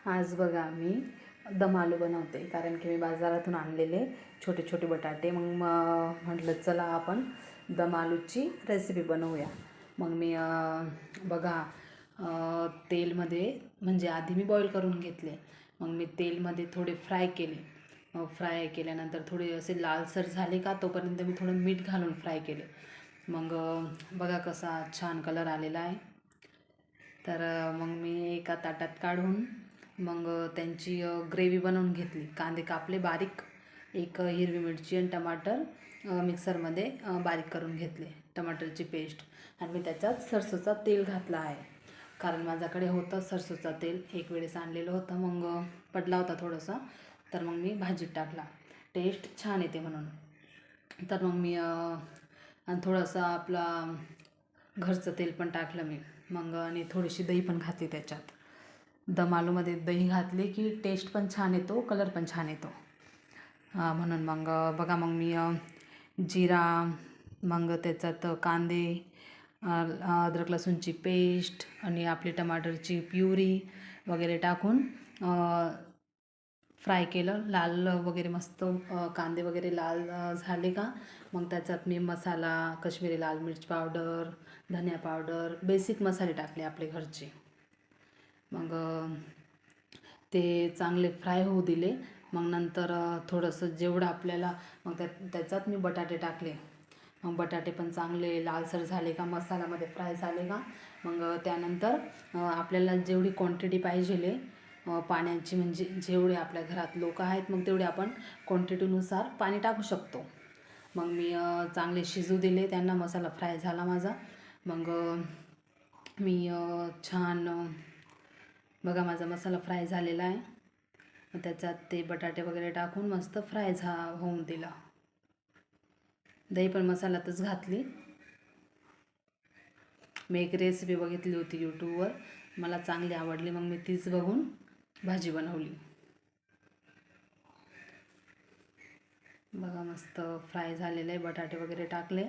आज बघा मी दम आलू बनवते, कारण की मी बाजारातून आणलेले छोटे छोटे बटाटे. मग म्हटलं चला आपण दम आलूची रेसिपी बनवूया. मग मी बघा तेलमध्ये म्हणजे आधी मी बॉईल करून घेतले. मग मी तेलमध्ये थोडे फ्राय केले. फ्राय केल्यानंतर थोडे असे लालसर झाले का तोपर्यंत मी थोडं मीठ घालून फ्राय केले. मग बघा कसा छान कलर आलेला आहे. तर मग मी एका ताटात काढून मग त्यांची ग्रेव्ही बनवून घेतली. कांदे कापले बारीक, एक हिरवी मिरची आणि टमाटर मिक्सरमध्ये बारीक करून घेतले, टमाटरची पेस्ट. आणि मी त्याच्यात सरसोचा तेल घातला आहे, कारण माझ्याकडे होतं सरसोचा तेल, एक वेळेस आणलेलं होतं. मग पडला होता थोडंसं, तर मग मी भाजीत टाकला, टेस्ट छान येते म्हणून. तर मग मी आणि थोडंसं आपला घरचं तेल पण टाकलं मी. मग आणि थोडीशी दही पण घातली त्याच्यात. दम आलूमध्ये दही घातली की टेस्ट पण छान येतो, कलर पण छान येतो. म्हणून मग बघा, मग मी जिरा, मग त्याच्यात कांदे, अद्रक लसूणची पेस्ट आणि आपली टमाटरची प्युरी वगैरे टाकून फ्राय केलं. लाल वगैरे मस्त कांदे वगैरे लाल झाले का मग त्याच्यात मी मसाला, काश्मीरी लाल मिर्च पावडर, धनिया पावडर, बेसिक मसाले टाकले आपले घरचे. मग ते चांगले फ्राय होऊ दिले. मग नंतर थोडंसं जेवढं आपल्याला, मग त्याच्यात मी बटाटे टाकले. मग बटाटे पण चांगले लालसर झाले का, मसाल्यामध्ये फ्राय झाले का, मग त्यानंतर आपल्याला जेवढी क्वांटिटी पाहिजे पाण्याची, म्हणजे जेवढे आपल्या घरात लोक आहेत मग तेवढे आपण क्वांटिटीनुसार पाणी टाकू शकतो. मग मी चांगले शिजू दिले त्यांना. मसाला फ्राय झाला माझा. मग मी छान बघा माझा मसाला फ्राय झालेला आहे. मग त्याच्यात ते बटाटे वगैरे टाकून मस्त फ्राय होऊन दिला. दही पण मसाल्यातच घातली. मी एक रेसिपी बघितली होती यूट्यूबवर, मला चांगली आवडली, मग मी तीच बघून भाजी बनवली. बघा मस्त फ्राय झालेलं आहे, बटाटे वगैरे टाकले.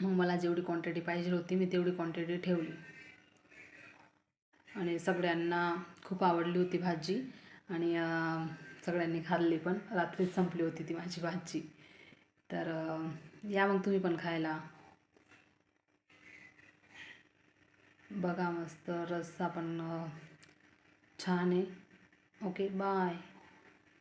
मग मला जेवढी क्वांटिटी पाहिजे होती मी तेवढी क्वांटिटी ठेवली आणि सगळ्यांना खूप आवडली होती भाजी. आणि सगळ्यांनी खाल्ली पण. रात्रीच संपली होती ती माझी भाजी. तर या मग तुम्ही पण खायला. बघा मस्त रस्सा पण छान आहे. Okay, bye.